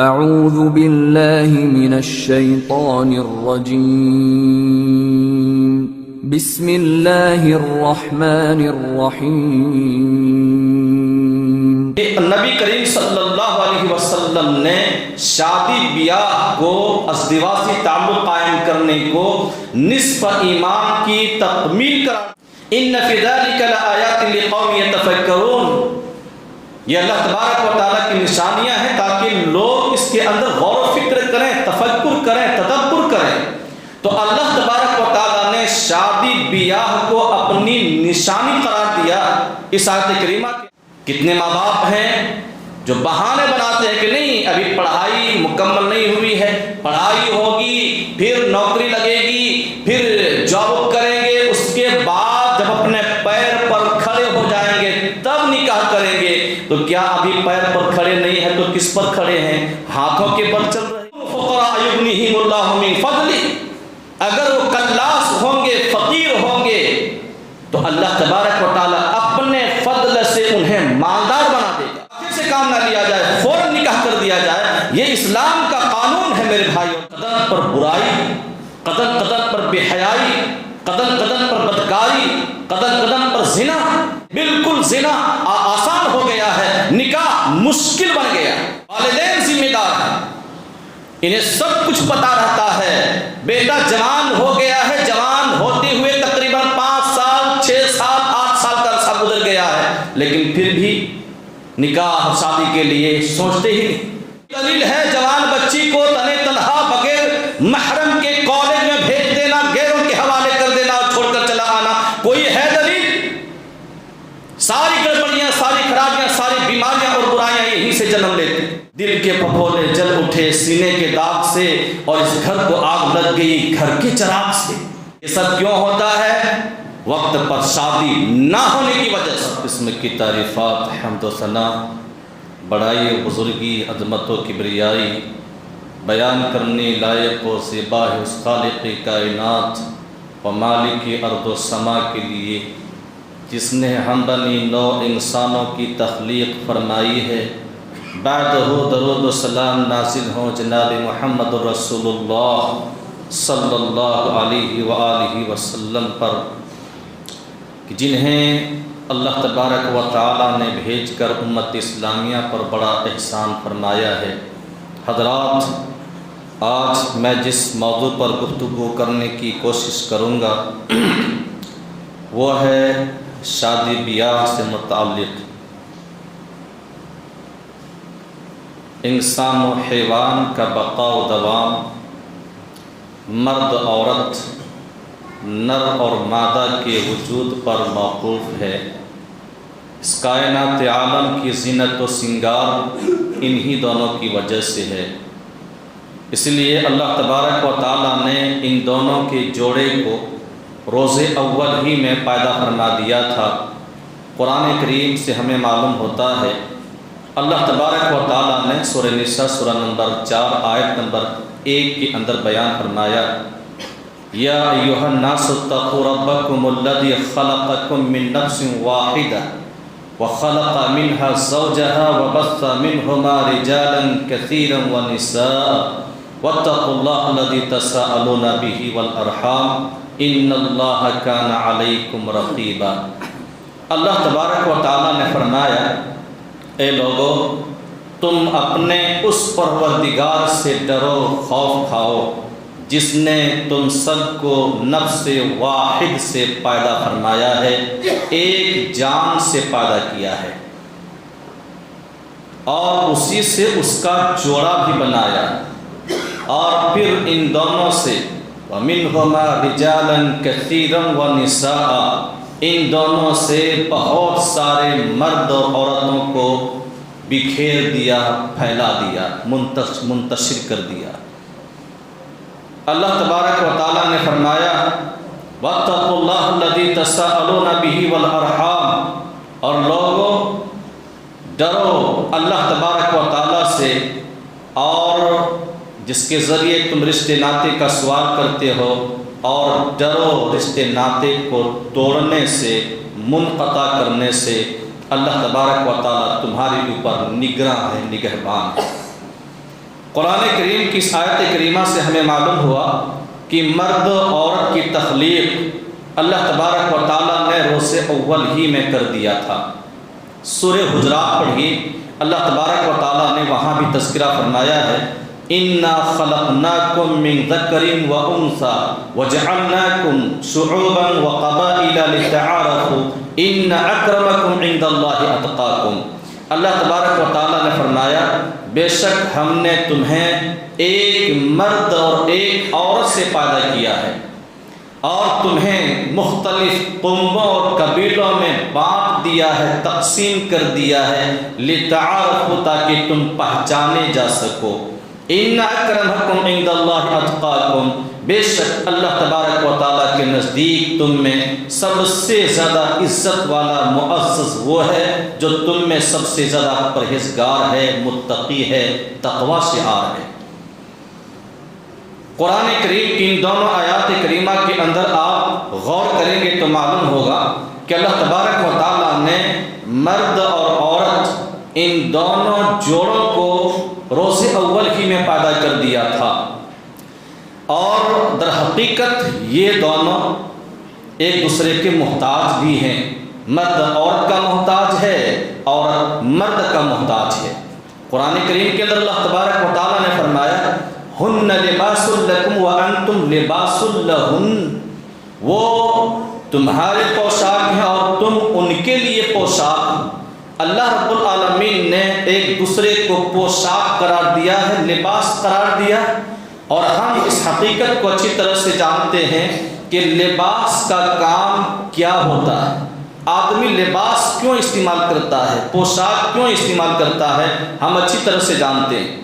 اعوذ باللہ من الشیطان الرجیم بسم اللہ الرحمن الرحیم۔ نبی کریم صلی اللہ علیہ وسلم نے شادی بیاہ کو ازدواجی تعلق قائم کرنے کو نصف ایمان کی تکمیل قرار۔ ان فی ذلک لآیات لقوم یتفکرون، یہ اللہ تبارک و تعالیٰ کی نشانیاں ہیں تاکہ لوگ اس کے اندر غور و فکر کریں، تفکر کریں، تدبر کریں۔ تو اللہ تبارک و تعالیٰ نے شادی بیاہ کو اپنی نشانی قرار دیا اس آیت کریمہ کے۔ کتنے ماں باپ ہیں جو بہانے بناتے ہیں کہ نہیں ابھی پڑھائی مکمل نہیں ہوئی ہے، پڑھائی ہوگی پھر نوکری لگے گی پھر جاب کریں گے، اس کے بعد جب اپنے پیر پر کھڑے ہو جائیں گے تب نکاح کریں گے۔ تو کیا ابھی پیر پر کھڑے نہیں ہیں تو کس پر کھڑے ہیں؟ ہاتھوں کے بل چل رہے ہیں۔ فقراء یغنیہم اللہ من فضلہ، اگر وہ کلاس ہوں گے، فقیر ہوں گے تو اللہ تبارک و تعالیٰ اپنے فضل سے انہیں مالدار بنا دے گا۔ پھر سے کام نہ لیا جائے، فوراً نکاح کر دیا جائے، یہ اسلام کا قانون ہے میرے بھائیوں۔ قدم پر برائی، قدم قدم پر بے حیائی، قدم قدم پر بدکاری، قدم قدم پر زنا، بالکل زنا آسان ہو گیا ہے، نکاح مشکل بن گیا۔ والدین ذمہ دار ہیں، انہیں سب کچھ پتا رہتا ہے۔ بیٹا جوان ہو گیا ہے، جوان ہوتے ہوئے تقریباً 5 سال 6 سال 8 سال کا عرصہ گزر گیا ہے، لیکن پھر بھی نکاح شادی کے لیے سوچتے ہی نہیں۔ دلیل ہے جوان بچی کو تنے تنہا بغیر محرم کے کالج میں بھیج دینا، غیروں کے حوالے کر دینا اور چھوڑ کر چلا آنا، کوئی ہے دلیل؟ ساری گڑبڑیاں، ساری خرابیاں، ساری بیماریاں اور برائیاں یہیں سے جنم لیتی۔ دل کے پھپھولے جل اٹھے سینے کے داغ سے، اور اس گھر کو آگ لگ گئی گھر کے چراغ سے۔ یہ سب کیوں ہوتا ہے؟ وقت پر شادی نہ ہونے کی وجہ سے۔ قسم کی تعریفات، حمد و ثنا، بڑائی و بزرگی، عظمت و کبریائی بیان کرنے لائق و زیبا ہے اس خالق کائنات و مالک ارض و سما کے لیے جس نے ہم بنی نو انسانوں کی تخلیق فرمائی ہے۔ بعد ہو درود و سلام نازل ہوں جناب محمد رسول اللہ صلی اللہ علیہ وآلہ وسلم پر، جنہیں اللہ تبارک و تعالیٰ نے بھیج کر امت اسلامیہ پر بڑا احسان فرمایا ہے۔ حضرات، آج میں جس موضوع پر گفتگو کرنے کی کوشش کروں گا وہ ہے شادی بیاہ سے متعلق انسان و حیوان کا بقا و دوام، مرد عورت، نر اور مادہ کے وجود پر موقوف ہے۔ اس کائنات عالم کی زینت و سنگار انہی دونوں کی وجہ سے ہے۔ اس لیے اللہ تبارک و تعالیٰ نے ان دونوں کے جوڑے کو روز اول ہی میں پیدا فرما دیا تھا۔ قرآن کریم سے ہمیں معلوم ہوتا ہے، اللہ تبارک و تعالیٰ نے سورہ نساء سورہ نمبر 4 آیت نمبر 1 کے اندر بیان فرمایا، یا ایھا الناس اتقوا ربکم الذی خلقکم من نفس واحدہ وخلق منها زوجها وبث منهما رجالا كثيرا ونساء واتقوا الله الذي تساءلون به والارحام ان اللہ کان علیکم رقیبا۔ اللہ تبارک و تعالیٰ نے فرمایا، اے لوگو تم اپنے اس پروردگار سے ڈرو، خوف کھاؤ جس نے تم سب کو نفس واحد سے پیدا فرمایا ہے، ایک جان سے پیدا کیا ہے، اور اسی سے اس کا جوڑا بھی بنایا، اور پھر ان دونوں سے وَمِنْهُمَا رِجَالًا كَثِيرًا وَنِسَاءً، ان دونوں سے بہت سارے مرد اور عورتوں کو بکھیر دیا، پھیلا دیا، منتشر کر دیا۔ اللہ تبارک و تعالیٰ نے فرمایا، وَاتَّقُوا اللَّهَ الَّذِي تَسَاءَلُونَ بِهِ وَالْأَرْحَامَ، اور لوگوں ڈرو اللہ تبارک و تعالیٰ سے، اور جس کے ذریعے تم رشتے ناطے کا سوال کرتے ہو، اور ڈرو رشتے ناطے کو توڑنے سے، منقطع کرنے سے۔ اللہ تبارک و تعالیٰ تمہارے اوپر نگراں ہے، نگہبان ہے۔ قرآن کریم کی اس آیت کریمہ سے ہمیں معلوم ہوا کہ مرد عورت کی تخلیق اللہ تبارک و تعالیٰ نے روز اول ہی میں کر دیا تھا۔ سورہ حجرات پڑھی، اللہ تبارک و تعالیٰ نے وہاں بھی تذکرہ فرمایا ہے، اِنَّا خَلَقْنَاكُم مِّن ذَكَرٍ وَأُنثَىٰ وَجَعَلْنَاكُمْ شُعُوبًا وَقَبَائِلَ لِتَعَارَفُوا إِنَّ أَكْرَمَكُمْ عِندَ اللَّهِ أَتْقَاكُمْ۔ اللہ تبارک و تعالیٰ نے فرمایا، بے شک ہم نے تمہیں ایک مرد اور ایک عورت سے پیدا کیا ہے اور تمہیں مختلف قوموں اور قبیلوں میں بانٹ دیا ہے، تقسیم کر دیا ہے، لِتَعَارَفُوا تاکہ تم پہچانے جا سکو۔ إِنَّ أَكْرَمَكُمْ عِندَ اللَّهِ أَتْقَاكُمْ، بے شک اللہ تبارک و تعالیٰ کے نزدیک تم میں سب سے زیادہ عزت والا معزز وہ ہے جو تم میں سب سے زیادہ پرہیزگار ہے، متقی ہے، تقوی شعار ہے۔ قرآن کریم کی ان دونوں آیات کریمہ کے اندر آپ غور کریں گے تو معلوم ہوگا کہ اللہ تبارک و تعالیٰ نے مرد اور عورت ان دونوں جوڑوں کو روز اول ہی میں پیدا کر دیا تھا، اور در حقیقت یہ دونوں ایک دوسرے کے محتاج بھی ہیں۔ مرد عورت کا محتاج ہے، عورت مرد کا محتاج ہے۔ قرآن کریم کے اندر اللہ تبارک و تعالیٰ نے فرمایا، ہن لباس لکم وانتم لباس لہن، وہ تمہارے پوشاک ہیں اور تم ان کے لیے پوشاک۔ اللہ رب العالمین نے ایک دوسرے کو پوشاک قرار دیا ہے، لباس قرار دیا، اور ہم اس حقیقت کو اچھی طرح سے جانتے ہیں کہ لباس کا کام کیا ہوتا ہے، آدمی لباس کیوں استعمال کرتا ہے، پوشاک کیوں استعمال کرتا ہے، ہم اچھی طرح سے جانتے ہیں۔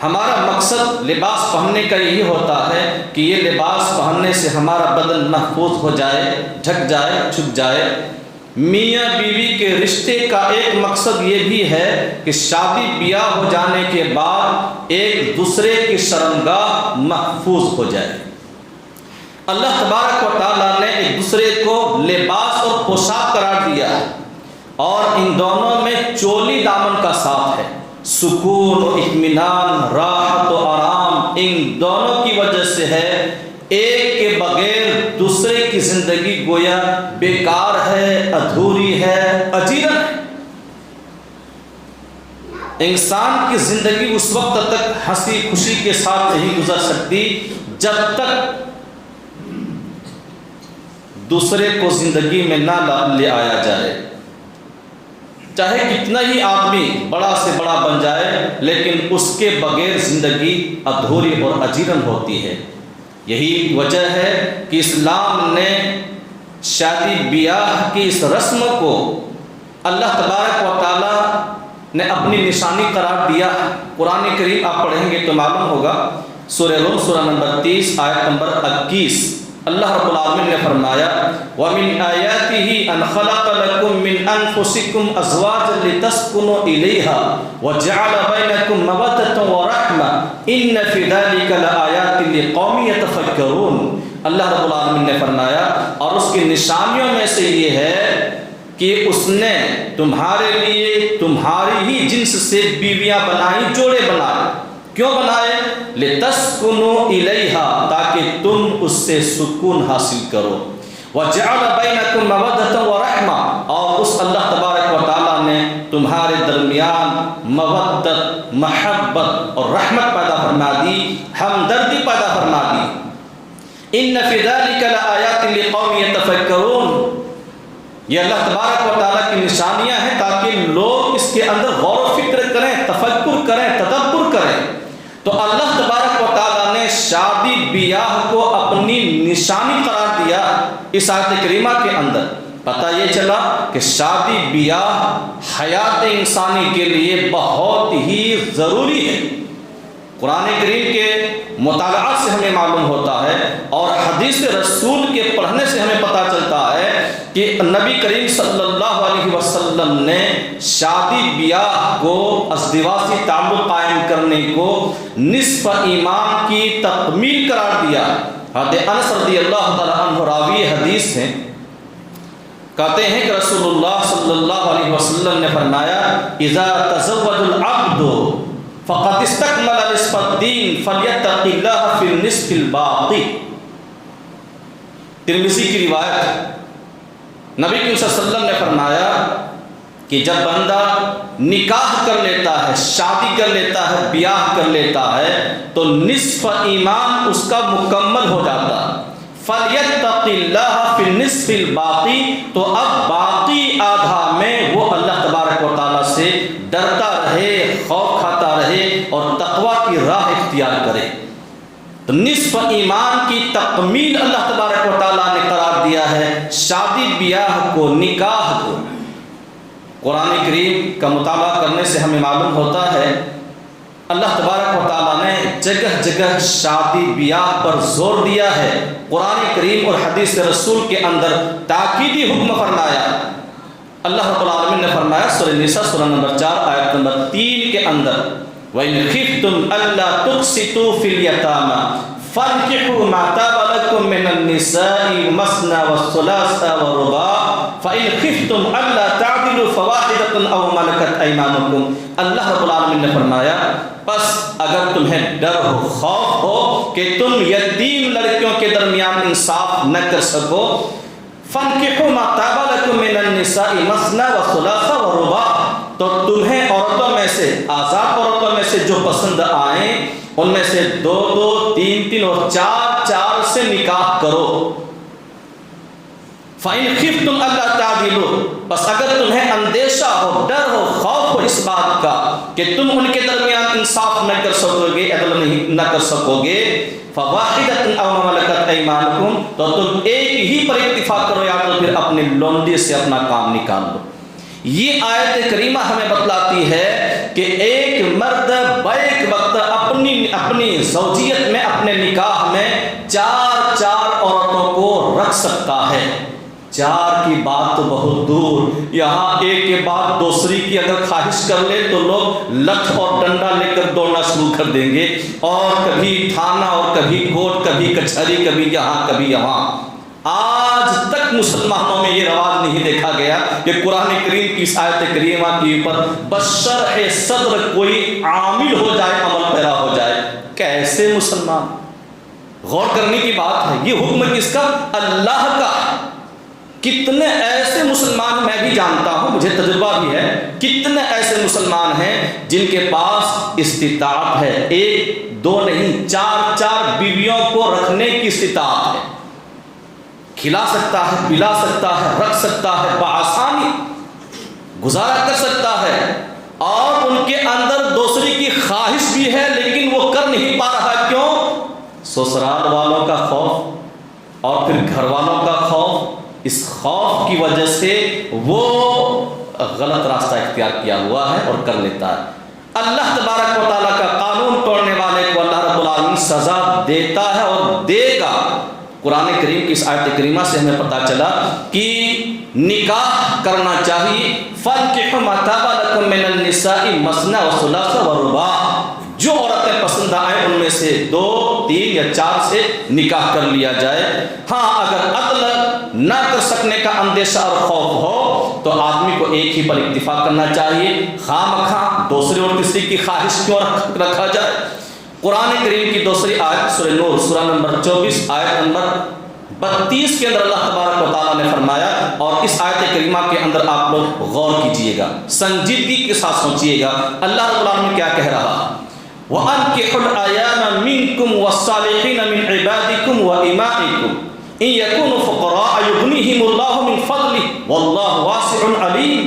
ہمارا مقصد لباس پہننے کا یہی ہوتا ہے کہ یہ لباس پہننے سے ہمارا بدن محفوظ ہو جائے، ڈھک جائے، چھپ جائے۔ میاں بیوی کے رشتے کا ایک مقصد یہ بھی ہے کہ شادی بیاہ ہو جانے کے بعد ایک دوسرے کی شرمگاہ محفوظ ہو جائے۔ اللہ تبارک و تعالیٰ نے ایک دوسرے کو لباس اور پوشاک قرار دیا ہے، اور ان دونوں میں چولی دامن کا ساتھ ہے، سکون و اطمینان، راحت و آرام ان دونوں کی وجہ سے ہے۔ ایک کے بغیر دوسرے کی زندگی گویا بیکار ہے، ادھوری ہے، اجیرن ہے۔ انسان کی زندگی اس وقت تک ہنسی خوشی کے ساتھ نہیں گزر سکتی جب تک دوسرے کو زندگی میں نہ لے آیا جائے۔ چاہے کتنا ہی آدمی بڑا سے بڑا بن جائے، لیکن اس کے بغیر زندگی ادھوری اور اجیرن ہوتی ہے۔ یہی وجہ ہے کہ اسلام نے شادی بیاہ کی اس رسم کو اللہ تبارک و تعالیٰ نے اپنی نشانی قرار دیا۔ قرآن کریم آپ پڑھیں گے تو معلوم ہوگا، سورہ روم سورہ نمبر 30 آیت نمبر 21، اللہ رب العالمین نے فرمایا، وَمِنْ آيَاتِهِ أَنْ خَلَقَ لَكُم مِّنْ أَنفُسِكُمْ أَزْوَاجًا لِتَسْكُنُوا إِلَيْهَا وَجَعَلَ بَيْنَكُم مَّوَدَّةً وَرَحْمَةً إِنَّ فِي ذَلِكَ لَآيَاتٍ لِقَوْمٍ يَتَفَكَّرُونَ۔ اللہ رب العالمین نے فرمایا، اور اس کی نشانیوں میں سے یہ ہے کہ اس نے تمہارے لیے تمہاری ہی جنس سے بیویاں بنائی، جوڑے بنائے۔ کیوں بنائے؟ لِتَسْكُنُوا إِلَيْهَا، تاکہ تم اس سے سکون حاصل کرو۔ وَجَعَلَ بَيْنَكُم مَّوَدَّةً وَرَحْمَةً، اور اس اللہ تبارک و تعالیٰ نے تمہارے درمیان مودت، محبت اور رحمت پیدا فرما دی، ہمدردی پیدا فرما دی۔ إِنَّ فِي ذَلِكَ لَآيَاتٍ لِقَوْمٍ يَتَفَكَّرُونَ، یہ اللہ تبارک و تعالیٰ کی نشانیاں ہیں تاکہ لوگ اس کے اندر غور و فکر کریں، تفکر کریں، تدبر کریں۔ تو اللہ تبارک و تعالیٰ نے شادی بیاہ کو اپنی نشانی قرار دیا اس آیت کریمہ کے اندر۔ پتہ یہ چلا کہ شادی بیاہ حیات انسانی کے لیے بہت ہی ضروری ہے۔ قرآن کریم کے مطالعہ سے ہمیں معلوم ہوتا ہے، اور حدیث رسول کے پڑھنے سے ہمیں پتہ چلتا ہے کہ نبی کریم صلی اللہ علیہ وسلم نے شادی بیاہ کو، ازدواجی تعلق قائم کرنے کو نصف ایمان کی تکمیل قرار دیا۔ حضرت انس رضی اللہ تعالیٰ عنہ راوی حدیث ہیں، کہتے ہیں کہ رسول اللہ صلی اللہ علیہ وسلم نے فرمایا، اذا تزوج العبد فقد استکمل نصف الدین فلیتق اللہ فی النصف الباقی. ترمذی کی روایت، نبی کریم صلی اللہ علیہ وسلم نے فرمایا کہ جب بندہ نکاح کر لیتا ہے، شادی کر لیتا ہے، بیاہ کر لیتا ہے، تو نصف ایمان اس کا مکمل ہو جاتا ہے. فَلْيَتَّقِ اللَّهَ فِي النِّصْفِ الْبَاقِي، تو اب باقی آدھا میں وہ اللہ تبارک و تعالیٰ سے ڈرتا رہے، خوف کھاتا رہے اور تقوی کی راہ اختیار کرے. تو نصف ایمان کی تکمیل اللہ تبارک و تعالیٰ نے قرار دیا ہے شادی بیاہ کو، نکاح کو. قرآن کریم کا مطالعہ کرنے سے ہمیں معلوم ہوتا ہے اللہ تبارک و تعالیٰ نے جگہ جگہ شادی بیاہ پر زور دیا ہے. قرآن کریم اور حدیث رسول کے اندر تاکیدی حکم فرمایا. اللہ رب العالمین نے فرمایا سورہ نساء سورہ نمبر 4 آیت نمبر 3 کے اندر وَإِنْ خِفْتُمْ أَلَّا تُقْسِطُوا فِي الْيَتَامَى فَانكِحُوا مَا طَابَ لَكُم مِّنَ النِّسَاءِ مَثْنَىٰ وَثُلَاثَ وَرُبَاعَ فَإِنْ خِفْتُمْ أَلَّا تَعْدِلُوا فَوَاحِدَةً أَوْ مَلَكَتْ أَيْمَانُكُمْ. اللہ رب العالمین نے فرمایا بس اگر تمہیں ڈر ہو، خوف ہو کہ تم یتیم لڑکیوں کے درمیان انصاف نہ کر سکو، فَانكِحُوا مَا طَابَ لَكُم مِّنَ النِّسَاءِ مَثْنَىٰ وَثُلَاثَ وَرُبَاعَ، تو تمہیں عورتوں میں سے، آزاد عورتوں میں سے جو پسند آئیں ان میں سے 2 2 3 3 اور 4 4 سے نکاح کرو. فَإِنْ خِفْتُمْ أَلَّا تَعْدِلُوا، بس اگر تمہیں اندیشہ ہو، ڈر ہو، خوف ہو اس بات کا کہ تم ان کے درمیان انصاف نہ کر سکو گے، عدل نہ کر سکو گے، فَوَاحِدَةً أَوْ مَا مَلَكَتْ أَيْمَانُكُمْ، تو تم ایک ہی پر اتفاق کرو یا تو پھر اپنے لونڈی سے اپنا کام نکال لو. یہ آیت کریمہ ہمیں بتلاتی ہے کہ ایک مرد بیک وقت اپنی زوجیت میں، اپنے نکاح میں 4 عورتوں کو رکھ سکتا ہے. 4 کی بات تو بہت دور، یہاں ایک کے بعد دوسری کی اگر خواہش کر لے تو لوگ لٹھ اور ڈنڈا لے کر دوڑنا شروع کر دیں گے، اور کبھی تھانہ اور کبھی کورٹ، کبھی کچہری، کبھی یہاں کبھی یہاں. آج تک مسلمانوں میں یہ رواج نہیں دیکھا گیا کہ قرآن کریم کی اس آیت کریمہ کے اوپر بشرح صدر کوئی عامل ہو جائے، عمل پیرا ہو جائے. کیسے مسلمان؟ غور کرنے کی بات ہے. یہ حکم کس کا؟ اللہ کا. کتنے ایسے مسلمان، میں بھی جانتا ہوں، مجھے تجربہ بھی ہے، کتنے ایسے مسلمان ہیں جن کے پاس استطاعت ہے، 1 2 نہیں 4 بیویوں کو رکھنے کی استطاعت ہے. کھلا سکتا ہے، پلا سکتا ہے، رکھ سکتا ہے، بآسانی گزارا کر سکتا ہے، اور ان کے اندر دوسری کی خواہش بھی ہے لیکن وہ کر نہیں پا رہا. کیوں؟ سسرال والوں کا خوف اور پھر گھر والوں کا خوف. اس خوف کی وجہ سے وہ غلط راستہ اختیار کیا ہوا ہے اور کر لیتا ہے. اللہ تبارک و تعالیٰ کا قانون توڑنے والے کو اللہ رب العالمین سزا دیتا ہے اور دے گا. قرآن کریم کی اس آیت کریمہ سے ہمیں پتہ چلا کہ نکاح کرنا چاہیے. فَانكِحُوا مَا طَابَ لَكُم مِّنَ النِّسَاءِ مَثْنَىٰ وَثُلَاثَ وَرُبَاعَ، جو عورتیں پسند آئیں ان میں سے 2 3 یا 4 سے نکاح کر لیا جائے. ہاں اگر عدل نہ کر سکنے کا اندیشہ اور خوف ہو تو آدمی کو ایک ہی پر اکتفا کرنا چاہیے. خواہ مخواہ دوسری اور تیسری کی خواہش کیوں رکھا جائے. قرآن کریم کی دوسری آیت سورہ نور سورہ نمبر 24 آیت نمبر 32 کے اندر اللہ تبارک و تعالیٰ نے فرمایا، اور اس آیت کریمہ کے اندر آپ لوگ غور کیجئے گا، سنجیدگی کے ساتھ سوچئے گا اللہ رب العالمین کیا کہہ رہا. وَأَنكِحُوا الْأَيَامَ مِنكُمْ وَالصَّالِحِينَ مِنْ عِبَادِكُمْ وَإِمَائِكُمْ إِنْ يَكُونُوا فُقَرَاءَ يُغْنِيهِمُ اللَّهُ مِنْ فَضْلِهِ وَاللَّهُ وَاسِعٌ عَلِيمٌ.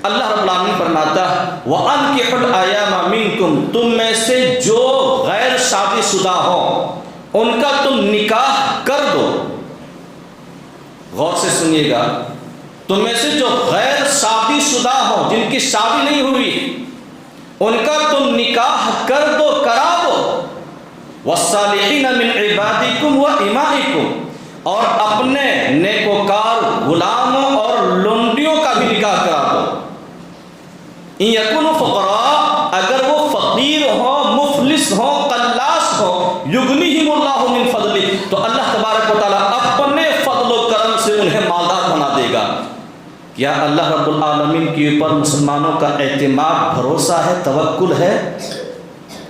اللہ رب العالمین فرماتا ہے وَأَنكِحُوا الْأَيَامَ مِنكُمْ، تم میں سے جو غیر شادی شدہ ہو ان کا تم نکاح کر دو. غور سے سنیے گا، تم میں سے جو غیر شادی شدہ ہو، جن کی شادی نہیں ہوئی، ان کا تم نکاح کر دو، کرا دو. وَالصَّالِحِينَ مِنْ عِبَادِكُمْ وَإِمَائِكُمْ، اور اپنے نیکوکار غلاموں اور لونڈیوں کا بھی نکاح کرا دو. ان یکونوا فقراء، اگر وہ فقیر ہو، مفلس ہو، قلاش ہو، یغنیہم اللہ من فضلہ، تو اللہ تبارک و تعالیٰ اپنے فضل و کرم سے انہیں مالدار بنا دے گا. کیا اللہ رب العالمین کے اوپر مسلمانوں کا اعتماد، بھروسہ ہے، توکل ہے؟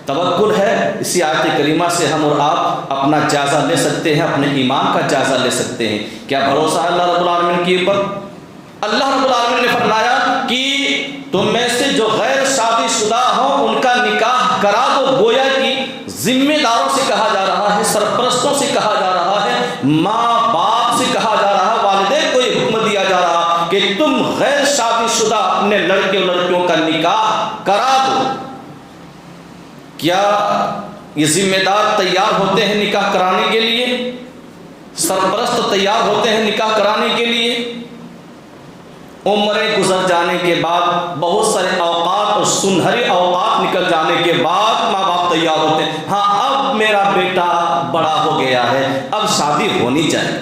توکل ہے۔ اسی آیت کریمہ سے ہم اور آپ اپنا جائزہ لے سکتے ہیں، اپنے ایمان کا جائزہ لے سکتے ہیں۔ کیا بھروسہ ہے اللہ رب العالمین کے اوپر؟ اللہ رب العالمین نے فرمایا کہ تم میں سے جو غیر شادی شدہ ہوں ان کا نکاح کرا دو۔ گویا کہ ذمہ داروں سے کہا جا رہا ہے، سرپرستوں سے کہا جا رہا ہے، ماں باپ سے کہا جا رہا ہے، والدین کو یہ حکم دیا جا رہا کہ تم غیر شادی شدہ اپنے لڑکے اور لڑکیوں کا نکاح کرا دو۔ کیا یہ ذمہ دار تیار ہوتے ہیں نکاح کرانے کے لیے؟ سرپرست تیار ہوتے ہیں نکاح کرانے کے لیے؟ عمریں گزر جانے کے بعد، بہت سارے اوقات اور سنہرے اوقات نکل جانے کے بعد ماں باپ تیار ہوتے ہیں، ہاں اب میرا بیٹا بڑا ہو گیا ہے، اب شادی ہونی چاہیے۔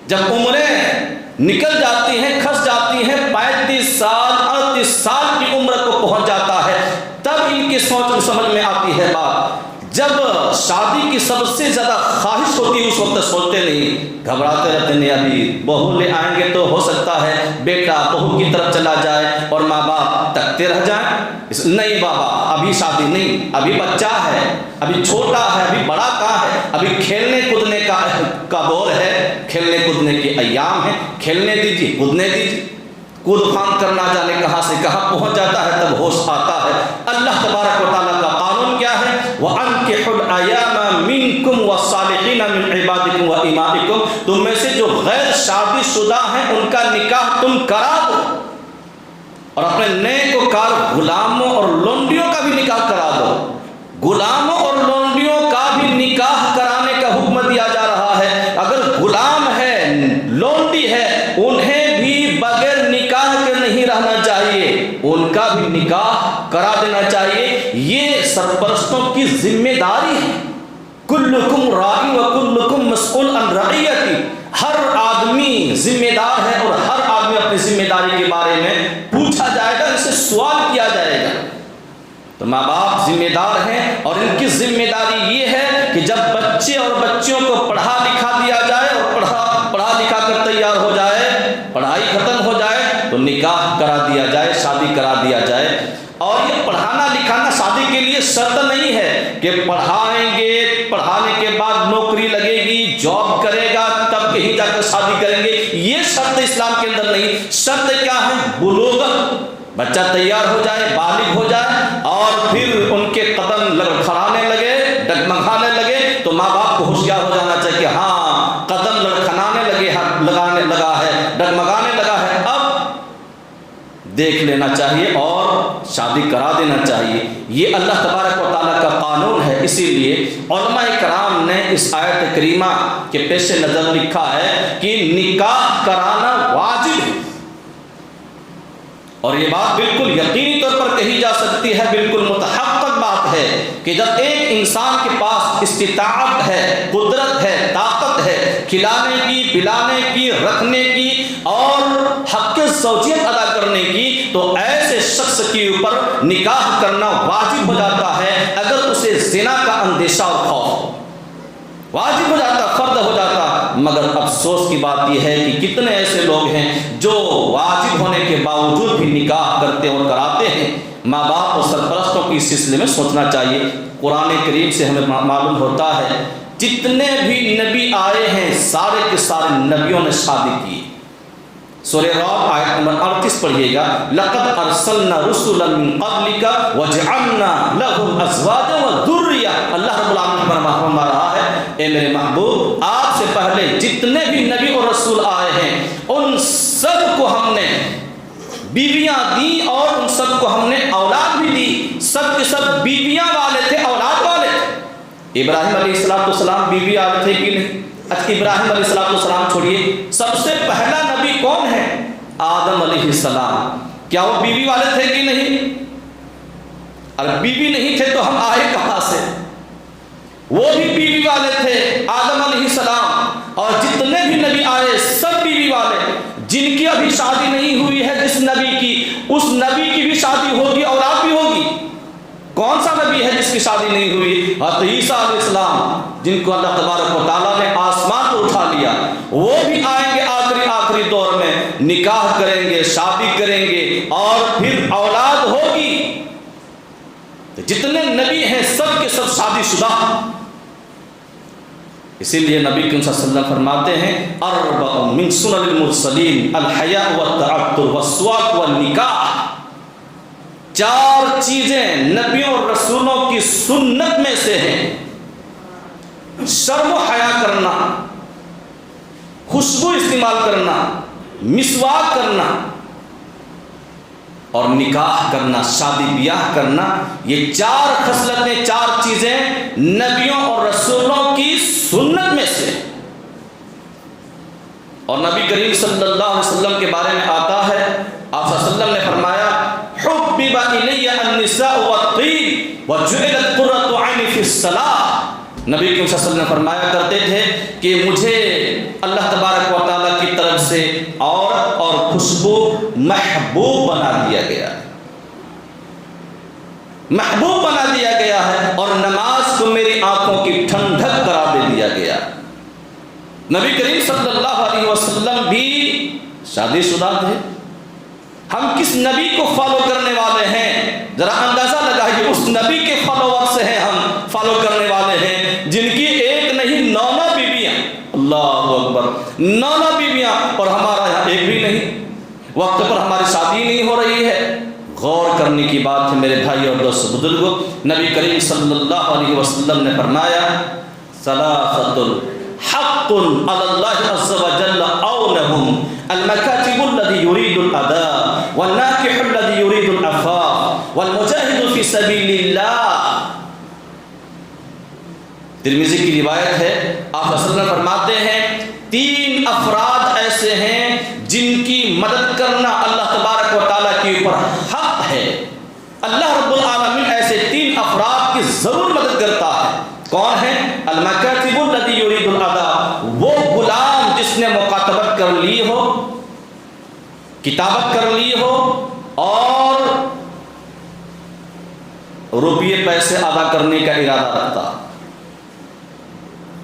جب عمریں نکل جاتی ہیں، کھس جاتی ہیں، 35 سال 38 سال کی عمر کو پہنچ جاتا ہے، تب ان کی سوچ سمجھ میں آتی ہے بات۔ جب شادی کی سب سے زیادہ خواہش ہوتی ہے اس وقت سوچتے نہیں، گھبراتے رہتے نہیں، ابھی بہو لے آئیں گے تو ہو سکتا ہے بیٹا بہو کی طرف چلا جائے اور ماں باپ تکتے رہ جائیں۔ نہیں بابا ابھی شادی نہیں، ابھی بچہ ہے، ابھی چھوٹا ہے، ابھی بڑا کہاں ہے، ابھی کھیلنے کودنے کا دور ہے، کھیلنے کودنے کے ایام ہیں، کھیلنے دیجیے، کودنے دیجیے۔ کود پھاند کرنا جانے کہاں سے کہاں پہنچ جاتا ہے، تب ہوش آتا ہے۔ اللہ تبارک و تعالیٰ کا قانون کیا ہے؟ وَأَنكِحُوا الْأَيَامَ مِنكُمْ وَالصَّالِحِينَ مِنْ عِبَادِكُمْ وَإِمَائِكُمْ، تم میں سے جو غیر شادی شدہ ہیں ان کا نکاح تم کرا دو، اور اپنے نیک وکار غلاموں اور لونڈیوں کا بھی نکاح کرا دو۔ غلاموں اور لونڈیوں کا بھی نکاح کرانے کا حکم دیا جا رہا ہے۔ اگر غلام ہے، لونڈی ہے، انہیں بھی بغیر نکاح کے نہیں رہنا چاہیے، ان کا بھی نکاح کرا دینا چاہیے۔ یہ سرپرستوں کی ذمہ داری ہے۔ کلکم راعی وکلکم مسئول عن رعیتی، ہر آدمی ذمہ دار ہے اور ہر آدمی اپنی ذمہ داری کے بارے میں پوچھا جائے گا، ان سے سوال کیا جائے گا۔ تو ماں باپ ذمہ دار ہیں اور ان کی ذمہ داری یہ ہے کہ جب بچے اور بچیوں کو پڑھا لکھا دیا جائے اور پڑھا لکھا کر تیار ہو جائے، پڑھائی ختم ہو جائے تو نکاح کرا دیا جائے، شادی کرا دیا جائے۔ اور یہ پڑھانا لکھانا شادی کے لیے شرط نہیں ہے کہ پڑھائیں گے، پڑھانے کے بعد نوکری لگے گی، جاب کرے گا، تب کہیں جا کر شادی کریں گے، یہ شرط اسلام کے اندر نہیں۔ شرط کیا ہے؟ بلوغت، بچہ تیار ہو جائے، بالغ ہو جائے، اور پھر ان کے قدم لڑکھڑانے لگے، ڈگمگانے لگے، تو ماں باپ کو ہوشیار ہو جانا چاہیے کہ ہاں قدم لڑکھڑانے لگانے لگا ہے، ڈگمگانے لگا ہے، اب دیکھ لینا چاہیے اور شادی کرا دینا چاہیے۔ یہ اللہ تبارک و تعالیٰ کا قانون ہے۔ اسی لیے علماء کرام نے اس آیت کریمہ کے پیش نظر لکھا ہے کہ نکاح کرانا واجب ہے، اور یہ بات بالکل یقینی طور پر کہی جا سکتی ہے، بالکل متحقق بات ہے کہ جب ایک انسان کے پاس استطاعت ہے، قدرت ہے، طاقت ہے کھلانے کی، پلانے کی، رکھنے کی اور حق زوجیت ادا کرنے کی، تو ایسے شخص کے اوپر نکاح کرنا واجب ہو جاتا ہے۔ اگر اسے زنا کا اندیشہ اور خوف واجب ہو جاتا، فرض ہو جاتا۔ مگر افسوس کی بات یہ ہے کہ کتنے ایسے لوگ ہیں جو واجب ہونے کے باوجود بھی نکاح کرتے اور کراتے ہیں۔ ماں باپ اور سرپرستوں کی اس سلسلے میں سوچنا چاہیے۔ قرآن کریم سے ہمیں معلوم ہوتا ہے جتنے بھی نبی آئے ہیں سارے کے سارے نبیوں نے شادی کی۔ سورہ رعد آیت نمبر 38 پڑھیے گا، لقد ارسلنا رسلا من قبلک وجعلنا لهم ازواجا وذریا۔ اللہ رب العالمین فرما رہا ہے، اے میرے محبوب، آپ سے پہلے جتنے بھی نبی اور رسول آئے ہیں ان سب کو ہم نے بیویاں دی اور ان سب کو ہم نے اولاد بھی دی۔ سب کے سب بیویاں والے تھے، اولاد والے تھے۔ ابراہیم علیہ السلام بیوی والے تھے کہ نہیں؟ ابراہیم علیہ السلام چھوڑیے، سب سے پہلا نبی کون ہے؟ آدم علیہ السلام۔ کیا وہ بیوی والے تھے کہ نہیں؟ اگر بیوی نہیں تھے تو ہم آئے کہاں سے؟ وہ بھی بیوی والے تھے، آدم علیہ السلام، اور جتنے بھی نبی آئے سب بیوی والے۔ جن کی ابھی شادی نہیں ہوئی ہے جس نبی کی، اس نبی کی بھی شادی ہوگی، اولاد بھی ہوگی۔ کون سا نبی ہے جس کی شادی نہیں ہوئی؟ حضرت عیسیٰ علیہ السلام، جن کو اللہ تبارک و تعالیٰ نے آسمان پر اٹھا لیا، وہ بھی آئیں گے آخری دور میں، نکاح کریں گے، شادی کریں گے اور پھر اولاد ہوگی۔ جتنے نبی ہیں سب کے سب شادی شدہ. اسی لیے نبی کریم صلی اللہ علیہ وسلم فرماتے ہیں اربع من سنن المرسلین الحیاء والتعطر والسواک والنکاح. 4 چیزیں نبیوں اور رسولوں کی سنت میں سے ہیں. شرم و حیا کرنا، خوشبو استعمال کرنا، مسواک کرنا اور نکاح کرنا، شادی بیاہ کرنا. یہ 4 خصلتیں، 4 چیزیں نبیوں اور رسولوں کی سنت میں سے. اور نبی کریم صلی اللہ علیہ وسلم کے بارے میں آتا ہے، آپ صلی اللہ علیہ وسلم نے فرمایا حبب الی النساء والطیب وجعلت قرۃ عینی فی الصلاۃ. نبی کریم صلی اللہ علیہ وسلم نے فرمایا کرتے تھے کہ مجھے اللہ تبارک و تعالیٰ کی طرف سے عورت اور خوشبو محبوب بنا دیا گیا ہے، محبوب بنا دیا گیا ہے، اور نماز کو میری آنکھوں کی ٹھنڈک قرار دے دیا گیا. نبی کریم صلی اللہ علیہ وسلم بھی شادی شدہ تھے. ہم کس نبی کو فالو کرنے والے ہیں؟ ذرا اندازہ لگائیے. اس نبی کے فالوور سے ہیں ہم، فالو کرنے والے ہیں جن کی ایک نہیں 9 بیویاں. اللہ اکبر، 9 بیویاں، اور ہمارا یہاں ایک بھی نہیں. وقت پر ہماری شادی نہیں ہو رہی ہے. غور کرنے کی بات ہے میرے بھائی اور دوست بزرگوں. نبی کریم صلی اللہ علیہ وسلم نے فرمایا ثلاثۃ حق علی اللہ عز وجل اونہم المکاتب الذی یرید الاداء والناکح الذی یرید العفاف والمجاہد فی سبیل اللہ. ترمذی کی روایت ہے، آپ صلی اللہ علیہ وسلم فرماتے ہیں 3 افراد ایسے ہیں جن کی مدد کرنا اللہ تبارک و تعالیٰ کے اوپر حق ہے. اللہ رب العالمین ایسے 3 افراد کی ضرور مدد کرتا ہے. کون ہے؟ المکاتب الذی یرید الاداء، وہ غلام جس نے مکاتبت کر لی ہو، کتابت کر لی ہو اور روپیے پیسے ادا کرنے کا ارادہ رکھتا.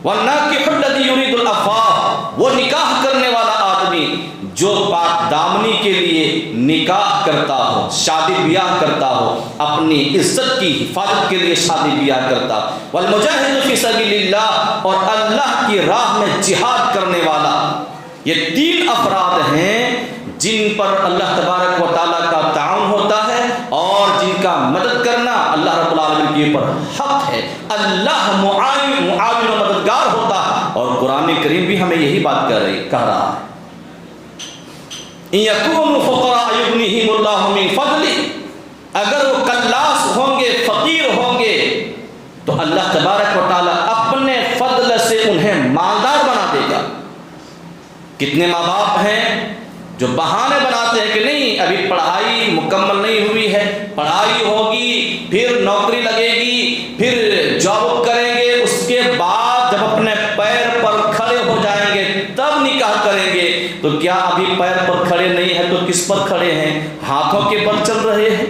والناکح الذی یرید العفاف، وہ نکاح کرنے والا آدمی جو پاک دامنی کے لیے نکاح کرتا ہو، شادی بیاہ کرتا ہو، اپنی عزت کی حفاظت کے لیے شادی بیاہ کرتا. والمجاہد فی سبیل اللہ، اور اللہ کی راہ میں جہاد کرنے والا. یہ 3 افراد ہیں جن پر اللہ تبارک و تعالیٰ کا تعاون ہوتا ہے اور جن کا مدد کرنا اللہ رب العالمین کے اوپر حق ہے. اللہ معاون و مددگار ہوتا ہے، اور قرآن کریم بھی ہمیں یہی بات کہہ رہا ہے ان یکونوا فقراء یغنیہم اللہ من فضلہ. اگر وہ کلاس ہوں گے، فقیر ہوں گے، تو اللہ تبارک و تعالیٰ اپنے فضل سے انہیں مالدار بنا دے گا. کتنے ماں باپ ہیں جو بہانے بناتے ہیں کہ نہیں ابھی پڑھائی مکمل نہیں ہوئی ہے، پڑھائی ہوگی، پھر نوکری لگے گی، پھر جاب کریں گے، اس کے بعد جب اپنے پیر پر کھڑے ہو جائیں گے تب نکاح کریں گے. تو کیا ابھی پیر پر کھڑے نہیں ہیں تو کس پر کھڑے ہیں؟ ہاتھوں کے بل چل رہے ہیں.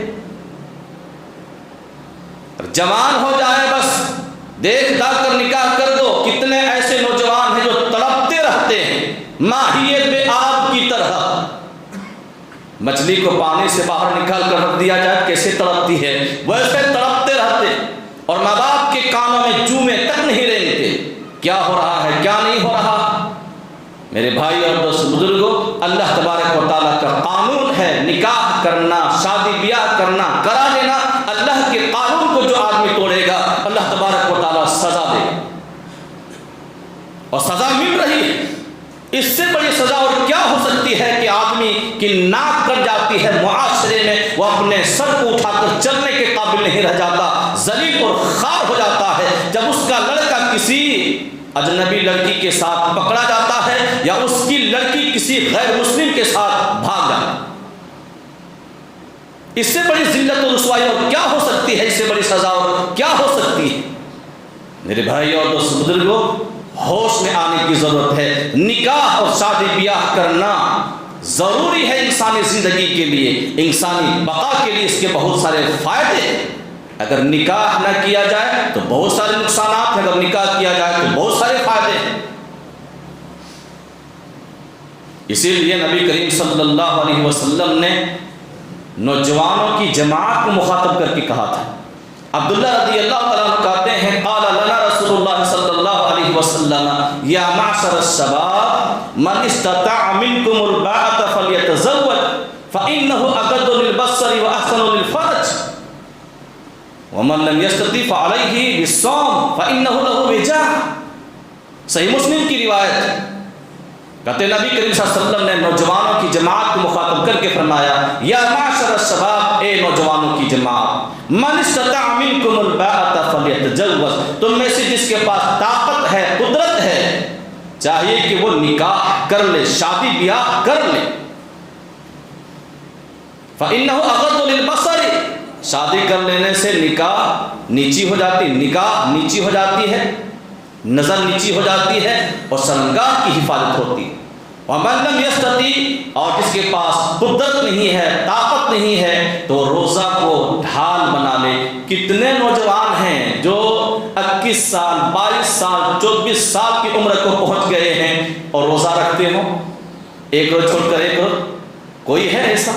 جوان ہو جائے بس دیکھ داکھ کر نکاح کر دو. کتنے ایسے نوجوان ہیں جو تڑپتے رہتے ہیں ماہیے بے آب کی طرح. مچھلی کو پانی سے باہر نکال کر رکھ دیا جائے کیسے تڑپتی ہے، ویسے تڑپتے رہتے، اور ماں باپ کے کانوں میں جومے تک نہیں رہتے کیا ہو رہا ہے کیا نہیں ہو رہا. میرے بھائی اور دوست بزرگوں، اللہ تبارک و تعالیٰ کا قانون ہے نکاح کرنا، شادی بیاہ کرنا، کرا لینا. اللہ کے قانون کو جو آدمی توڑے گا اللہ تبارک و تعالیٰ سزا دے گا، اور سزا مل رہی ہے. اس سے بڑی سزا اور کیا ہو سکتی ہے کہ آدمی کی ناک کٹ جاتی ہے معاشرے میں، وہ اپنے سر کو اٹھا کر چلنے کے قابل نہیں رہ جاتا، ذلیل اور خوار ہو جاتا ہے جب اس کا لڑکا کسی اجنبی لڑکی کے ساتھ پکڑا جاتا ہے یا اس کی لڑکی کسی غیر مسلم کے ساتھ بھاگ جاتی ہے. اس سے بڑی ذلت اور رسوائی اور کیا ہو سکتی ہے؟ اس سے بڑی سزا اور کیا ہو سکتی ہے؟ میرے بھائی اور دوست بزرگوں، ہوش میں آنے کی ضرورت ہے. نکاح اور شادی بیاہ کرنا ضروری ہے انسانی زندگی کے لیے، انسانی بقا کے لیے. اس کے بہت سارے فائدے ہیں. اگر نکاح نہ کیا جائے تو بہت سارے نقصانات ہیں، اگر نکاح کیا جائے تو بہت سارے فائدے ہیں. اسی لیے نبی کریم صلی اللہ علیہ وسلم نے نوجوانوں کی جماعت کو مخاطب کر کے کہا تھا عبداللہ رضی اللہ تعالیٰ عنہ کہتے ہیں قال لنا رسول اللہ صلی اللہ علیہ وسلم یا معشر الشباب من استطاع منکم الباءۃ فلیتزوج فإنه اغض للبصر واحسن للفرج ومن لم يستطع فعليه بالصوم فإنه له وجاء۔ صحیح مسلم کی روایت، کہتے نبی کریم صلی اللہ علیہ وسلم نے نوجوانوں کی جماعت کو مخاطب کر کے فرمایا یا معشر الشباب، اے نوجوانوں کی جماعت، من استطاع منکم الباءۃ فلیتزوج، تم میں سے جس کے پاس طاقت ہے، قدرت ہے، چاہیے کہ وہ نکاح کر لے، شادی بیاہ کر لے۔ فإنه اغض للبصر، شادی کر لینے سے نکاح نیچی ہو جاتی ہے، نظر نیچی ہو جاتی ہے اور شرمگاہ کی حفاظت ہوتی ہے۔ وَمَن لَّمْ يَسْتَطِعْ، اور جس کے پاس قدرت نہیں ہے، طاقت نہیں ہے، تو روزہ کو ڈھال بنا لے۔ کتنے نوجوان ہیں جو 21 سال 22 سال 24 سال کی عمر کو پہنچ گئے ہیں اور روزہ رکھتے ہوں، ایک روز چھوڑ کر ایک روز؟ کوئی ہے ایسا؟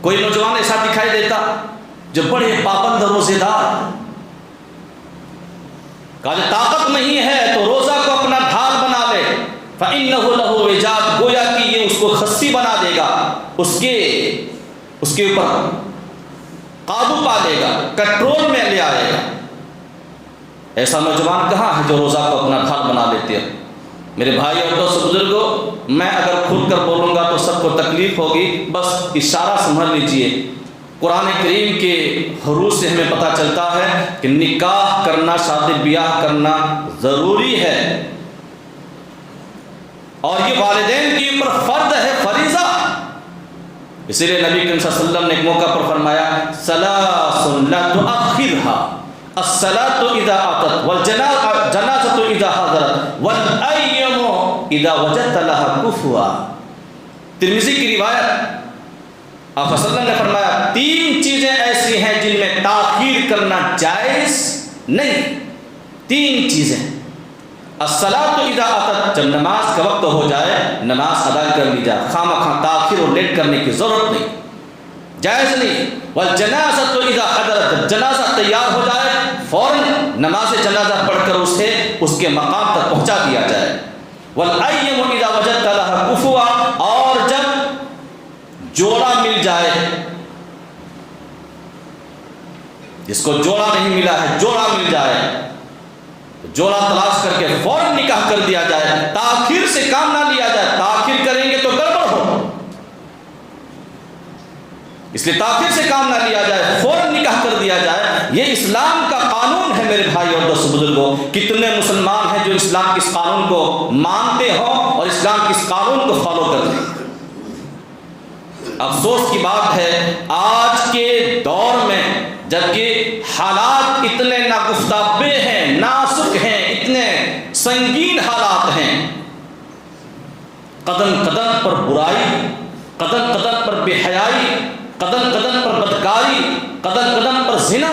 کوئی نوجوان ایسا دکھائی دیتا جو بڑے پابند روزے دار؟ کہا جو طاقت نہیں ہے تو روزہ کو اپنا ڈھال بنا لے، فَإِنَّهُ لَهُ وِجَاء، گویا کہ یہ اس کو خصی بنا دے گا، اس کے اوپر قابو پا لے گا، کنٹرول میں لے آئے گا۔ ایسا نوجوان کہاں ہے جو روزہ کو اپنا ڈھال بنا لیتے ہیں؟ میرے بھائی اور دوست بزرگوں، میں اگر کھل کر بولوں گا تو سب کو تکلیف ہوگی، بس اشارہ سمجھ لیجئے۔ قرآن کریم کے حروف سے ہمیں پتہ چلتا ہے کہ نکاح کرنا، شادی بیاہ کرنا ضروری ہے، اور یہ والدین کے اوپر فرض ہے، فریضہ۔ اسی لیے نبی کریم صلی اللہ علیہ وسلم نے ایک موقع پر فرمایا ثلاث لا تؤخرها الصلاة اذا اتت والجنازة اذا حضرت والايم اذا وجدت لها كفوا۔ ترمذی کی روایت، آپ صلی اللہ علیہ وسلم نے فرمایا 3 چیزیں ایسی ہیں جن میں تاخیر کرنا جائز نہیں۔ 3 چیزیں، الصلاۃ اذا اتت، جب نماز کا وقت ہو جائے نماز ادا کر لی جائے، خواہ تاخیر اور لیٹ کرنے کی ضرورت نہیں، جائز نہیں۔ والجنازۃ اذا حضرت، جنازہ تیار ہو جائے فوراً نماز جنازہ پڑھ کر اسے اس کے مقام تک پہنچا دیا جائے۔ والایم اذا وجدت لها کفوا، اور جب جوڑا مل جائے، جس کو جوڑا نہیں ملا ہے جوڑا مل جائے، جوڑا تلاش کر کے فوراً نکاح کر دیا جائے، تاخیر سے کام نہ لیا جائے، تاخیر کریں گے تو گڑبڑ ہو، اس لیے تاخیر سے کام نہ لیا جائے، فوراً نکاح کر دیا جائے۔ یہ اسلام کا قانون ہے میرے بھائی اور دوست بزرگوں۔ کتنے مسلمان ہیں جو اسلام کے اس قانون کو مانتے ہوں اور اسلام کے اس قانون کو فالو کرتے ہیں؟ افسوس کی بات ہے آج کے دور میں، جبکہ حالات اتنے ناگفتابے ہیں، نازک ہیں، اتنے سنگین حالات ہیں، قدم قدم پر برائی، قدم قدم پر بے حیائی، قدم قدم پر بدکاری، قدم قدم پر زنا۔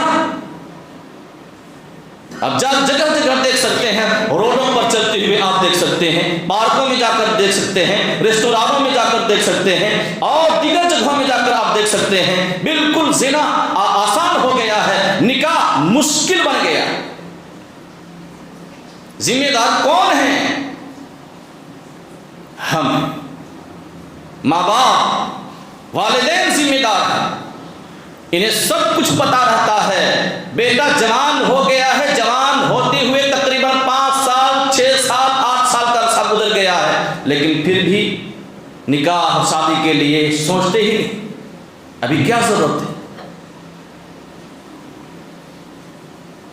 اب جگہ جگہ دیکھ سکتے ہیں، روڈوں پر چلتے ہوئے آپ دیکھ سکتے ہیں، پارکوں میں جا کر دیکھ سکتے ہیں، ریستورانوں میں جا کر دیکھ سکتے ہیں، اور دیگر جگہوں میں جا کر آپ دیکھ سکتے ہیں۔ بالکل زنا آسان ہو گیا ہے، نکاح مشکل بن گیا۔ ذمہ دار کون ہیں؟ ہم، ماں باپ، والدین ذمہ دار ہیں۔ انہیں سب کچھ پتا رہتا ہے، بیٹا جوان ہو گیا ہے، جوان ہوتے ہوئے تقریباً 5 سال 6 سال 8 سال کا عرصہ گزر گیا ہے، لیکن پھر بھی نکاح شادی کے لیے سوچتے ہی نہیں۔ ابھی کیا ضرورت ہے؟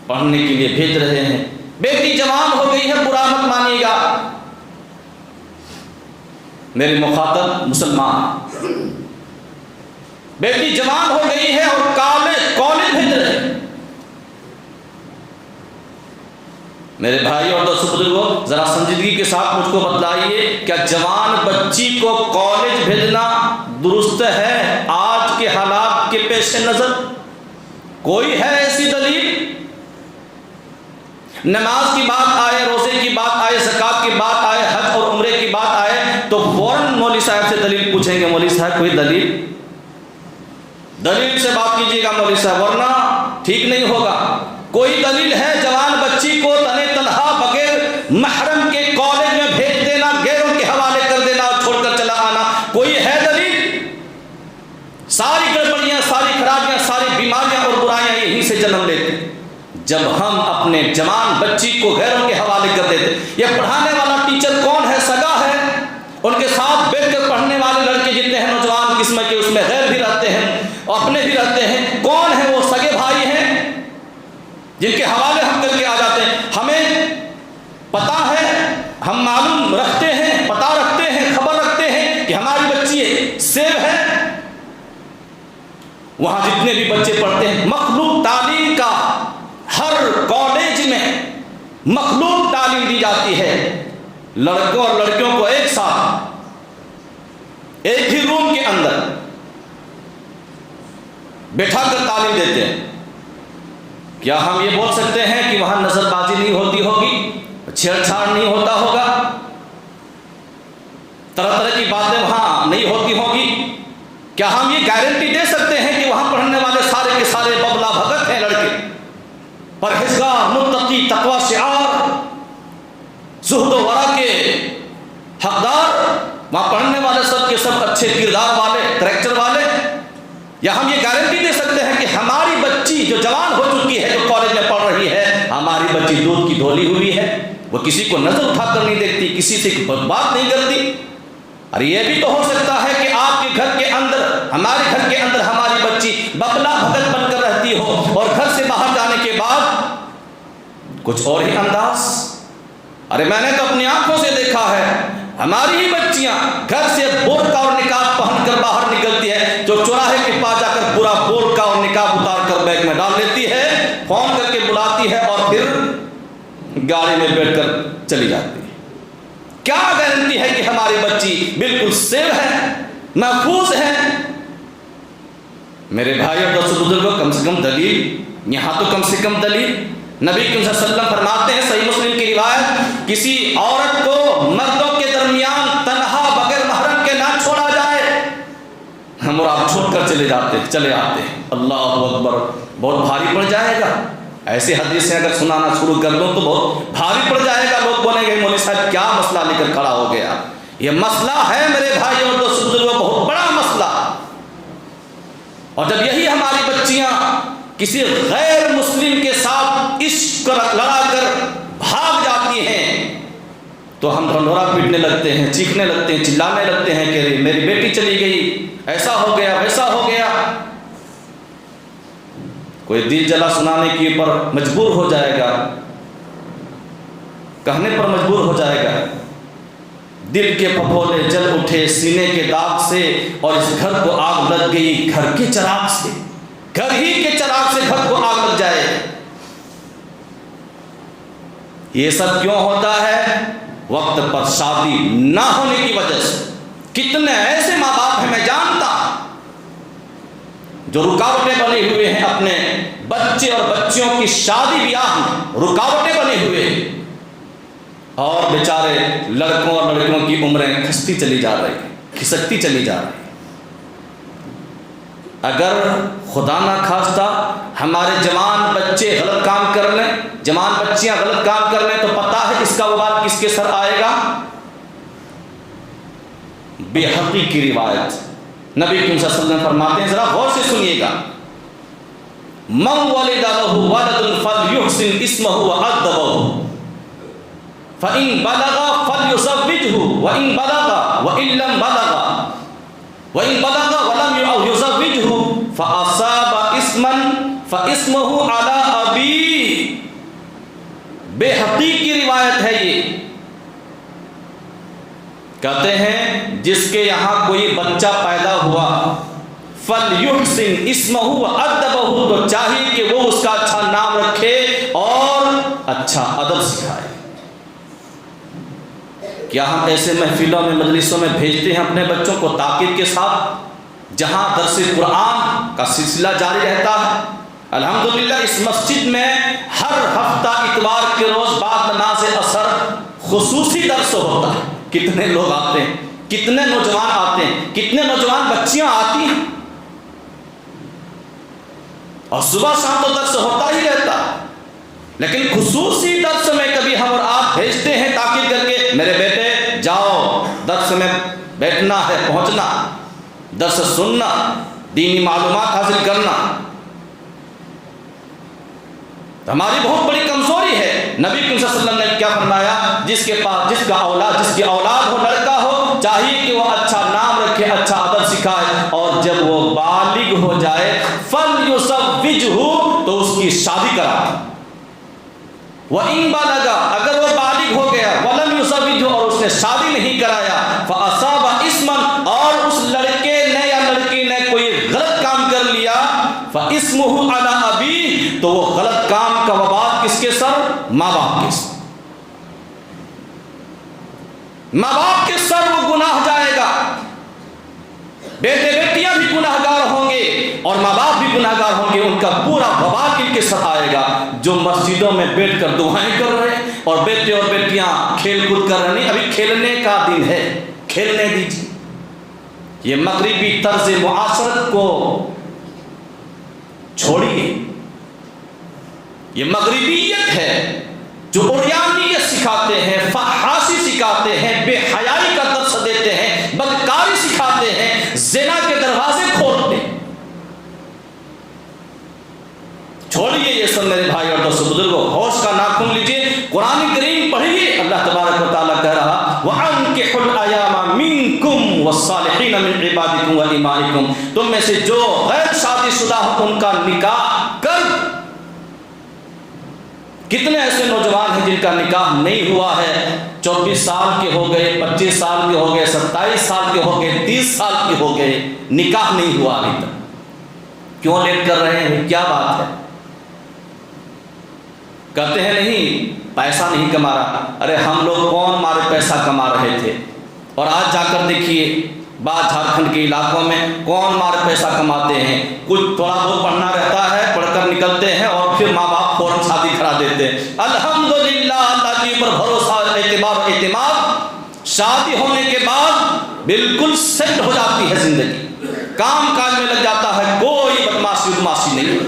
پڑھنے کے لیے بھیج رہے ہیں، بیٹی جوان ہو گئی ہے، برا مت مانیے گا میرے مخاطب مسلمان، بیٹی جوان ہو گئی ہے اور کالج بھیج رہے ہیں۔ میرے بھائی اور دوستو بزرگوں، ذرا سنجیدگی کے ساتھ مجھ کو بتلائیے، کیا جوان بچی کو کالج بھیجنا درست ہے آج کے حالات کے پیش نظر؟ کوئی ہے ایسی دلیل؟ نماز کی بات آئے، روزے کی بات آئے، زکوٰۃ کی بات آئے، حج اور عمرے کی بات آئے تو فوراً مولوی صاحب سے دلیل پوچھیں گے، مولوی صاحب کوئی دلیل؟ دلیل سے بات کیجیے گا مولوی صاحب، ورنہ ٹھیک نہیں ہوگا۔ کوئی دلیل ہے جوان بچی کو تنے تنہا بغیر محرم کے کالج میں بھیج دینا، غیروں کے حوالے کر دینا اور چھوڑ کر چلا آنا، کوئی ہے دلیل؟ ساری گڑبڑیاں، ساری خرابیاں، ساری بیماریاں اور برائیاں یہیں سے جنم لیتے جب ہم اپنے جوان بچی کو غیروں کے حوالے کر دیتے۔ یہ پڑھانے والا ٹیچر کون ہے؟ سگا ہے؟ ان کے ساتھ بیٹھ کر پڑھنے والے لڑکے جتنے ہیں نوجوان قسم کے، اس میں غیر بھی رہتے ہیں اور اپنے بھی رہتے ہیں، کون ہیں وہ؟ سگے بھائی ہیں جن کے حوالے ہم کر کے آ جاتے ہیں۔ ہمیں پتا ہے، ہم معلوم رکھتے ہیں، پتا رکھتے ہیں، خبر رکھتے ہیں کہ ہماری بچی سیو ہے، وہاں جتنے بھی بچے پڑھتے ہیں مخلوق تعلیم کا، ہر کالج میں مخلوق تعلیم دی جاتی ہے، لڑکوں اور لڑکیوں کو ایک ساتھ ایک ہی روم کے اندر بیٹھا کر تعلیم دیتے ہیں۔ کیا ہم یہ بول سکتے ہیں کہ وہاں نظر بازی نہیں ہوتی ہوگی، چھیڑ چھاڑ نہیں ہوتا ہوگا، طرح طرح کی باتیں وہاں نہیں ہوتی ہوگی؟ کیا ہم یہ گارنٹی دے سکتے ہیں کہ وہاں پڑھنے والے سارے کے سارے ببلا بھگت ہیں لڑکے، پرہیزگار، متقی، تقوی شعار، زہد و ورع کے حقدار؟ وہاں پڑھنے والے سب کے سب اچھے کردار والے، کریکٹر والے؟ یا ہم یہ گارنٹی دے سکتے ہیں کہ ہماری بچی جو جوان ہو چکی ہے، جو کالج میں پڑھ رہی ہے، ہماری بچی دودھ کی دھولی ہوئی ہے، وہ کسی کو نظر اٹھا کر نہیں دیکھتی، کسی سے بات نہیں کرتی؟ اور یہ بھی تو ہو سکتا ہے کہ آپ کے گھر کے اندر، ہمارے گھر کے اندر ہماری بچی ببلا بھگت بن کر رہتی ہو اور گھر سے باہر جانے کے بعد کچھ اور ہی انداز۔ ارے میں نے تو اپنی آنکھوں سے دیکھا ہے، ہماری ہی بچیاں گھر سے برقع اور نقاب پہن کر باہر نکلتی ہے، جو چوراہے کے پاس جا کر پورا برقع اور نقاب اتار کر بیگ میں ڈال لیتی ہے، فون کر کے بلاتی ہے اور پھر گاڑی میں بیٹھ کر چلی جاتی ہے۔ کیا گارنٹی ہے کہ ہماری بچی بالکل سیو ہے، محفوظ ہے؟ میرے بھائی اور دوستو بزرگوں، کم سے کم دلیل، یہاں تو کم سے کم دلیل۔ نبی کریم صلی اللہ علیہ وسلم فرماتے ہیں، صحیح مسلم کی روایت، کسی عورت کو مردوں کے درمیان تنہا بغیر محرم کے نہ چھوڑا جائے۔ ہم اور آپ چھوڑ کر چلے آتے ہیں، اللہ اکبر، بہت بھاری پڑ جائے گا۔ ایسی حدیثیں اگر سنانا شروع کر دوں تو بہت بھاری پڑ جائے گا، لوگ بولیں گے مولوی صاحب کیا مسئلہ لے کر کھڑا ہو گیا۔ یہ مسئلہ ہے میرے بھائی اور دوستو بزرگوں، بہت بڑا مسئلہ۔ اور جب یہی ہماری بچیاں کسی غیر مسلم کے ساتھ عشق لڑا کر بھاگ جاتی ہیں تو ہم ڈھنڈورا پیٹنے لگتے ہیں، چیخنے لگتے ہیں، چلانے لگتے ہیں کہ میری بیٹی چلی گئی، ایسا ہو گیا، ویسا ہو گیا۔ کوئی دل جلا سنانے کے اوپر مجبور ہو جائے گا، کہنے پر مجبور ہو جائے گا، دل کے پھپھولے جل اٹھے سینے کے داغ سے، اور اس گھر کو آگ لگ گئی گھر کے چراغ سے، گھر ہی کے چراغ سے گھر کو آگ لگ جائے۔ یہ سب کیوں ہوتا ہے؟ وقت پر شادی نہ ہونے کی وجہ سے۔ کتنے ایسے ماں باپ ہیں میں جانتا جو رکاوٹیں بنے ہوئے ہیں اپنے بچے اور بچیوں کی شادی بیاہ میں، رکاوٹیں بنے ہوئے ہیں، اور بیچارے لڑکوں اور لڑکیوں کی عمریں کھستی چلی جا رہی ہیں، کھسکتی چلی جا رہی ہیں۔ اگر خدا نہ خواستہ ہمارے جوان بچے غلط کام کر لیں، جوان بچیاں غلط کام کر لیں، تو پتہ ہے اس کا وبال کس کے سر آئے گا؟ بے حقی کی روایت نبی کریم صلی اللہ علیہ وسلم فرماتے ہیں، ذرا غور سے سنیے گا، من ولد له ولد فليحسن اسمه وأدبه فإن بلغ فليزوجه وإن بلغ وإن لم بلغ وإن بلغ ولم يزوجه فأصاب اسما فاسمه على أبيه۔ بے حقیق کی روایت ہے یہ، کہتے ہیں جس کے یہاں کوئی بچہ پیدا ہوا، فَلْيُحْسِنْ اسْمَهُ وَأَدَّبَهُ، تو چاہیے کہ وہ اس کا اچھا نام رکھے اور اچھا ادب سکھائے۔ کیا ہم ایسے محفلوں میں، مجلسوں میں بھیجتے ہیں اپنے بچوں کو تاکید کے ساتھ، جہاں درس قرآن کا سلسلہ جاری رہتا ہے؟ الحمدللہ اس مسجد میں ہر ہفتہ اتوار کے روز بعد نماز عصر خصوصی درس ہوتا ہے۔ کتنے لوگ آتے ہیں، کتنے نوجوان آتے ہیں، کتنے نوجوان بچیاں آتی ہیں، اور صبح شام تو درس ہوتا ہی رہتا، لیکن خصوصی درس میں کبھی ہم اور آپ بھیجتے ہیں تاکید کر کے، میرے بیٹے جاؤ درس میں بیٹھنا ہے، پہنچنا، درس سننا، دینی معلومات حاصل کرنا۔ ہماری بہت بڑی کمزوری ہے۔ نبی کریم صلی اللہ علیہ وسلم نے کیا فرمایا؟ جس کی اولاد ہو، لڑکا ہو، چاہیے کہ وہ اچھا نام رکھے، اچھا ادب سکھائے، اور جب وہ بالغ ہو جائے فَلْيُزَوِّجْهُ، تو اس کی شادی کرائے۔ وَإِن بَلَغَ، اگر وہ بالغ ہو گیا، وَلَمْ يُزَوِّجْهُ، اور اس نے شادی نہیں کرایا، فَأَصَابَ إِثْمًا، اور اس لڑکے نے یا لڑکی نے کوئی غلط کام کر لیا، فَإِثْمُهُ عَلَىٰ أَبِيهِ، تو وہ غلط کام کا وبال کس کے سر؟ ماں باپ کے سر۔ ماں باپ کے سر وہ گناہ جائے گا، بیٹے بیٹیاں بھی گناہ گار ہوں گے اور ماں باپ بھی گناہ گار ہوں گے، ان کا پورا وبال ان کے سر آئے گا۔ جو مسجدوں میں بیٹھ کر دعائیں کر رہے ہیں اور بیٹے اور بیٹیاں کھیل کود کر رہے ہیں، ابھی کھیلنے کا دن ہے، کھیلنے دیجیے۔ یہ مغربی طرز معاشرت کو چھوڑیے، یہ مغربیت ہے جو عریانیت سکھاتے ہیں، فحاشی سکھاتے ہیں، بے حیائی کا درس دیتے ہیں، بدکاری سکھاتے ہیں، زنا کے دروازے کھولتے ہیں۔ چھوڑیے یہ سب میرے بھائی اور دوستو بزرگوں، ہوش کا ناخن لیجیے، قرآن کریم پڑھیے۔ اللہ تبارک و تعالیٰ کہہ رہا وَأَنكِحُوا الْأَيَامَ مِنكُمْ وَالصَّالِحِينَ مِنْ عِبَادِكُمْ وَإِمَائِكُمْ، تم میں سے جو غیر شادی شدہ ہو ان کا نکاح کر۔ کتنے ایسے نوجوان ہیں جن کا نکاح نہیں ہوا ہے، 24 سال کے ہو گئے، 25 سال کے ہو گئے، 27 سال کے ہو گئے، 30 سال کے ہو گئے، نکاح نہیں ہوا ابھی تک۔ کیوں لیٹ کر رہے ہیں؟ کیا بات ہے؟ کہتے ہیں نہیں پیسہ نہیں کما رہا۔ ارے ہم لوگ کون مارے پیسہ کما رہے تھے، اور آج جا کر دیکھیے بعض جھارکھنڈ کے علاقوں میں کون مارے پیسہ کماتے ہیں۔ کچھ تھوڑا بہت پڑھنا رہتا ہے، پڑھ کر نکلتے ہیں اور پھر ماں باپ فوراً شادی کرا دیتے ہیں۔ الحمدللہ، اللہ کے اوپر بھروسہ، اعتماد، شادی ہونے کے بعد بالکل سیٹ ہو جاتی ہے زندگی، کام کاج میں لگ جاتا ہے، کوئی بدماشی نہیں،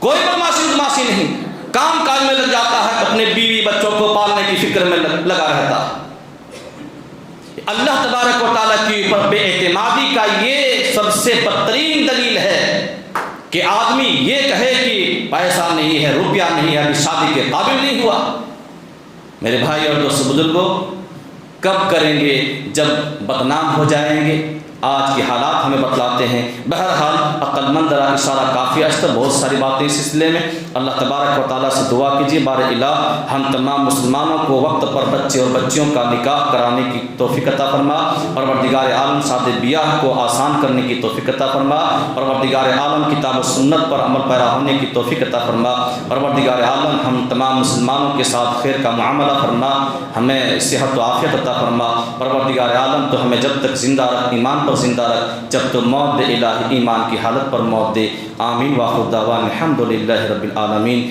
کوئی بدماشی نہیں، کام کاج میں لگ جاتا ہے، اپنے بیوی بچوں کو پالنے کی فکر میں لگا رہتا ہے۔ اللہ تبارک و تعالیٰ کی اوپر بے اعتمادی کا یہ سب سے بدترین دلیل ہے کہ آدمی یہ کہے کہ پیسہ نہیں ہے، روپیہ نہیں ہے، ابھی شادی کے قابل نہیں ہوا۔ میرے بھائی اور دوست بزرگوں، کب کریں گے؟ جب بدنام ہو جائیں گے۔ آج کے حالات ہمیں بتلاتے ہیں۔ بہرحال عقل مند را اشارہ کافی اشتر، بہت ساری باتیں اس سلسلے میں۔ اللہ تبارک و تعالیٰ سے دعا کیجیے بار الہ ہم تمام مسلمانوں کو وقت پر بچے اور بچیوں کا نکاح کرانے کی توفیق عطا فرما، پروردگار عالم شادی بیاہ کو آسان کرنے کی توفیق عطا فرما، پروردگار عالم کتاب و سنت پر عمل پیرا ہونے کی توفیق عطا فرما، پروردگار عالم ہم تمام مسلمانوں کے ساتھ خیر کا معاملہ فرما، ہمیں صحت و عافیت عطا فرما، پروردگار عالم تو ہمیں جب تک زندہ رکھ، ایمان پر زندہ رکھ، جب تو موت دے الہی ایمان کی حالت پر موت دے۔ آمین۔ وآخر دعوانا الحمدللہ رب العالمین۔